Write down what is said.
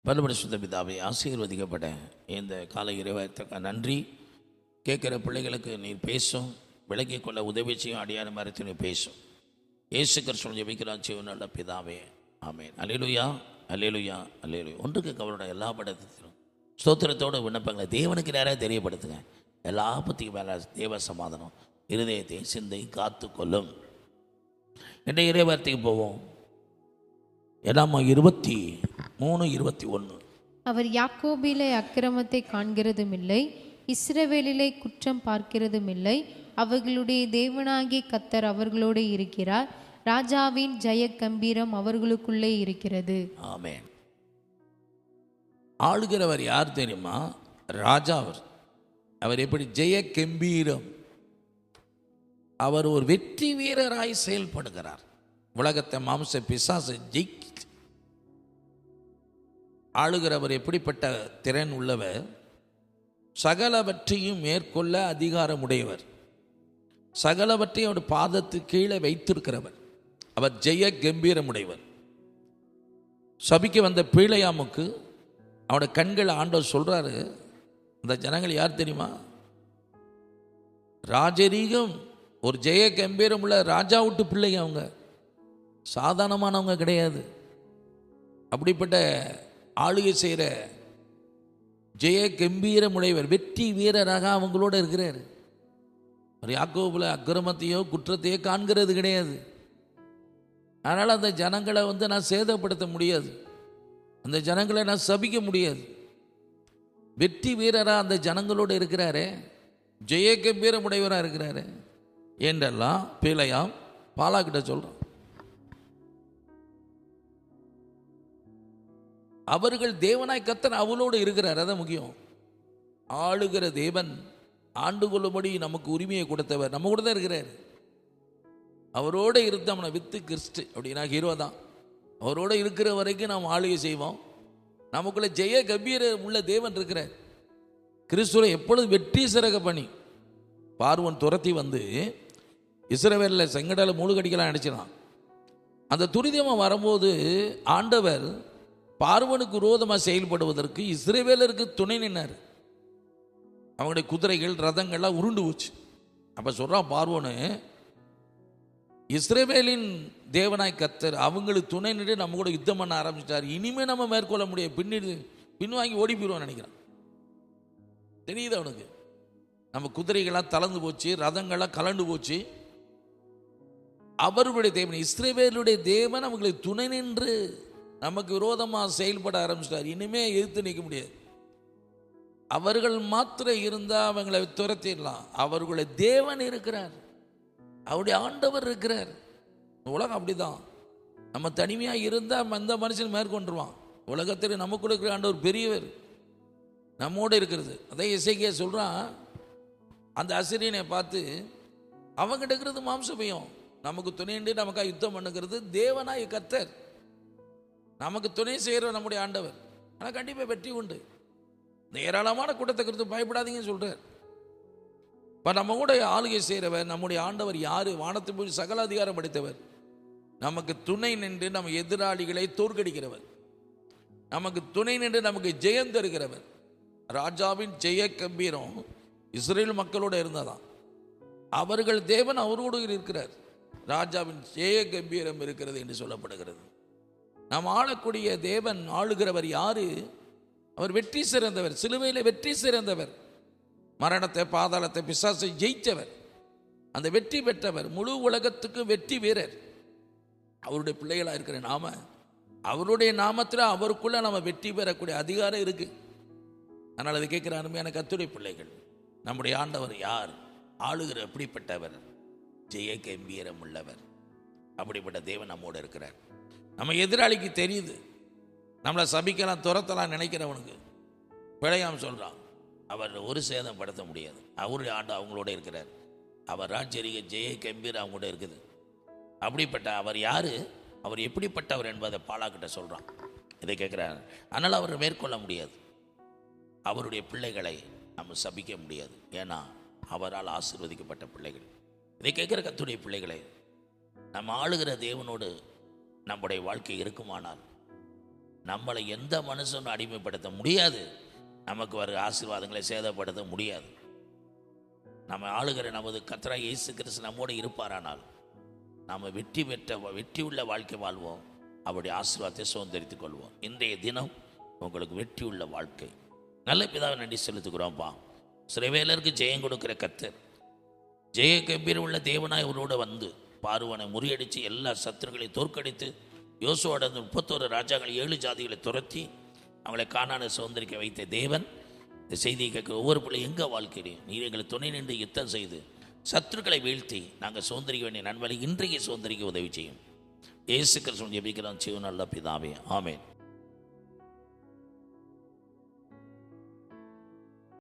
பரமரிசுத்த பிதாவே, ஆசீர்வதிக்கப்பட்ட இந்த காலை இறைவனுக்கு நன்றி. கேட்குற பிள்ளைகளுக்கு நீர் பேசும், விளங்கிக் கொள்ள உதவி செய்யும் அடியான மரத்து நீர் பேசும். இயேசு கிறிஸ்துவின் ஜெபிக்கிறான் நல்ல பிதாவே, ஆமென். அல்லேலூயா, அல்லேலூயா, அல்லேலூயா. ஒன்றுக்கு அவரோட எல்லா படத்திலும் ஸ்தோத்திரத்தோடு விண்ணப்பங்களை தேவனுக்கு நேராக தெரியப்படுத்துங்க. எல்லா பற்றியும் மேலே தேவ சமாதானம் இருதயத்தை சிந்தை காத்து கொள்ளும். இன்றைய இறைவார்த்தைக்கு போவோம். 23:21. அவர் யாக்கோபிலே அக்கிரமத்தை காண்கிறதுமில்லை, இஸ்ரவேலிலே குற்றம் பார்க்கிறதுமில்லை. அவர்களுடைய தேவனாகிய கர்த்தர் அவர்களோடு இருக்கிறார். ராஜாவின் ஜெய கம்பீரம் அவர்களுக்குள்ளே இருக்கிறது. ஆமென். ஆளுகிறவர் யார் தெரியுமா? ராஜா. அவர் எப்படி ஜெய கம்பீரம், அவர் ஒரு வெற்றி வீரராய் செயல்படுகிறார். உலகத்தை மாம்ச பிசாசை ஜெயிக்க ஆளுகிறவர் எப்படிப்பட்ட திறன் உள்ளவர்? சகலவற்றையும் மேற்கொள்ள அதிகாரம் உடையவர், சகலவற்றையும் அவர் பாதத்துக்கு கீழே வைத்திருக்கிறவர். அவர் ஜெய கம்பீரம் உடையவர். சபிக்க வந்த பீழையாமுக்கு அவனோட கண்கள் ஆண்டவர் சொல்றாரு, அந்த ஜனங்கள் யார் தெரியுமா? ராஜரீகம், ஒரு ஜெய கம்பீரம் உள்ள ராஜா விட்டு பிள்ளைங்க. அவங்க சாதாரணமானவங்க கிடையாது. அப்படிப்பட்ட ஆளுகை செய்கிற ஜெய கம்பீரம் உடையவர், வெற்றி வீரராக அவங்களோட இருக்கிறார். யாக்கோபுல அக்கிரமத்தையோ குற்றத்தையோ காண்கிறது கிடையாது. அதனால் அந்த ஜனங்களை நான் சேதப்படுத்த முடியாது, அந்த ஜனங்களை நான் சபிக்க முடியாது. வெற்றி வீரராக அந்த ஜனங்களோடு இருக்கிறாரே, ஜெய கம்பீரம் உடையவராக இருக்கிறாரு என்றெல்லாம் பீழையாம் பாலாக்கிட்ட சொல்கிறான். அவர்கள் தேவனாய் கர்த்தர் அவளோடு இருக்கிறார். அதான் முக்கியம். ஆளுகிற தேவன் ஆண்டு கொள்ளும்படி நமக்கு உரிமையை கொடுத்தவர் நம்ம கூட தான் இருக்கிறார். அவரோடு இருந்தோம்னா வித்து கிறிஸ்து அப்படின்னா ஹீரோ தான். அவரோடு இருக்கிற வரைக்கும் நாம் ஆளுகை செய்வோம். நமக்குள்ள ஜெய கம்பீர உள்ள தேவன் இருக்கிறார். கிறிஸ்துவை எப்பொழுது வெற்றி சிறக பண்ணி பார்வன் துரத்தி வந்து இஸ்ரவேலில் செங்கடால மூழ்கடிக்கலாம் நினைச்சினான். அந்த துரிதமாக வரும்போது ஆண்டவர் பார்வனுக்கு விரோதமாக செயல்படுவதற்கு இஸ்ரவேலருக்கு துணை நின்னார். அவங்களுடைய குதிரைகள் ரதங்கள்லாம் உருண்டு போச்சு. அப்போ சொல்கிறான் பார்வனு, இஸ்ரவேலின் தேவனாய் கர்த்தர் அவங்களுக்கு துணை நின்று நம்ம கூட யுத்தம் பண்ண ஆரம்பிச்சிட்டார். இனிமேல் நம்ம மேற்கொள்ள முடியாது, பின்வாங்கி ஓடி போயிடுவோம் நினைக்கிறான். தெரியுது அவனுக்கு. நம்ம குதிரைகள்லாம் தளர்ந்து போச்சு, ரதங்கள்லாம் கலண்டு போச்சு. அவர்களுடைய தேவன், இஸ்ரவேலுடைய தேவன் அவங்களுக்கு துணை நின்று நமக்கு விரோதமாக செயல்பட ஆரம்பிச்சிட்டார். இனிமே எதிர்த்து நிற்க முடியாது. அவர்கள் மாத்திரம் இருந்தால் அவங்களை துரத்திடலாம். அவர்களுடைய தேவன் இருக்கிறார், அவருடைய ஆண்டவர் இருக்கிறார். உலகம் அப்படிதான். நம்ம தனிமையாக இருந்தால் அந்த மனுஷன் மேற்கொண்டுருவான். உலகத்தில் நமக்குள்ள இருக்கிற ஆண்டவர் பெரியவர், நம்மோடு இருக்கிறது. அதே எசேக்கியா சொல்கிறான், அந்த அசிரியனை பார்த்து அவங்ககிட்ட இருக்கிறது மாம்ச பயம், நமக்கு துணைண்டு நமக்காக யுத்தம் பண்ணுகிறது தேவனாய் கர்த்தர், நமக்கு துணை செய்கிற நம்முடைய ஆண்டவர். ஆனால் கண்டிப்பாக வெற்றி உண்டு. இந்த ஏராளமான கூட்டத்தை குறித்து பயப்படாதீங்கன்னு சொல்கிறார். இப்போ நம்ம கூட ஆளுகை செய்கிறவர் நம்முடைய ஆண்டவர் யார்? வானத்து போய் சகல அதிகாரம் படைத்தவர், நமக்கு துணை நின்று நம்ம எதிராளிகளை தோற்கடிக்கிறவர், நமக்கு துணை நின்று நமக்கு ஜெயம் தருகிறவர். ராஜாவின் ஜெய கம்பீரம் இஸ்ரேல் மக்களோடு இருந்ததான். அவர்கள் தேவன் அவரோடு இருக்கிறார். ராஜாவின் ஜெய கம்பீரம் இருக்கிறது என்று சொல்லப்படுகிறது. நாம் ஆளக்கூடிய தேவன், ஆளுகிறவர் யாரு? அவர் வெற்றி சிறந்தவர், சிலுவையில் வெற்றி சிறந்தவர், மரணத்தை பாதாளத்தை பிசாசை ஜெயித்தவர், அந்த வெற்றி பெற்றவர், முழு உலகத்துக்கு வெற்றி வீரர். அவருடைய பிள்ளைகளாக இருக்கிற நாம அவருடைய நாமத்தில் அவருக்குள்ள நம்ம வெற்றி பெறக்கூடிய அதிகாரம் இருக்கு. அதனால் அது கேட்குற அருமையான கர்த்தருடைய பிள்ளைகள், நம்முடைய ஆண்டவர் யார்? ஆளுகிற எப்படிப்பட்டவர்? ஜெய கம்பீரம் உள்ளவர். அப்படிப்பட்ட தேவன் நம்மோடு இருக்கிறார். நம்ம எதிராளிக்கு தெரியுது, நம்மளை சபிக்கலாம் துரத்தலாம் நினைக்கிறவனுக்கு பிழையாம சொல்கிறான், அவர் ஒரு சேதம் படுத்த முடியாது. அவருடைய ஆண்டு அவங்களோட இருக்கிறார். அவர் ராஜ்யரிக ஜெய கம்பீரம் அவங்களோட இருக்குது. அப்படிப்பட்ட அவர் யார்? அவர் எப்படிப்பட்டவர் என்பதை பாலாக்கிட்ட சொல்கிறான். இதை கேட்குறாரு. அதனால் அவர் மேற்கொள்ள முடியாது. அவருடைய பிள்ளைகளை நம்ம சபிக்க முடியாது. ஏன்னா அவரால் ஆசீர்வதிக்கப்பட்ட பிள்ளைகள். இதை கேட்குற கர்த்தருடைய பிள்ளைகளை, நம்ம ஆளுகிற தேவனோடு நம்முடைய வாழ்க்கை இருக்குமானால் நம்மளை எந்த மனுஷனும் அடிமைப்படுத்த முடியாது. நமக்கு வர ஆசீர்வாதங்களை சேதப்படுத்த முடியாது. நம்ம ஆளுகிற நமது கர்த்தராகிய இயேசு கிறிஸ்து நம்மோடு இருப்பாரானால் நாம் வெற்றி உள்ள வாழ்க்கை வாழ்வோம். அவருடைய ஆசீர்வாதத்தை சுதந்திரித்துக் கொள்வோம். இன்றைய தினம் உங்களுக்கு வெற்றி உள்ள வாழ்க்கை. நல்ல பிதாவை நன்றி செலுத்துக்கிறோம்ப்பா. சிறைவேலருக்கு ஜெயம் கொடுக்கிற கர்த்தர், ஜெய கம்பீரம் உள்ள தேவனாய் அவரோடு வந்து பார்வனை முறியடித்து எல்லா சத்துருக்களையும் தோற்கடித்து யோசுவோட 31 ராஜாக்களை 7 ஜாதிகளை துரத்தி அவங்களை கானானை சுதந்திரிக்க வைத்த தேவன் இந்த செய்தியை கேட்க ஒவ்வொரு பிள்ளை எங்கள் வாழ்க்கையிலையும் நீர் எங்களை துணை நின்று யுத்தம் செய்து சத்துருக்களை வீழ்த்தி நாங்கள் சுதந்திரிக்க வேண்டிய நன்மையை இன்றைக்கு சுதந்திரிக்க உதவி செய்யும். இயேசு கிறிஸ்துவின் ஜெபிக்கிறோம் ஜீவன் நல்ல பிதாவே, ஆமென்.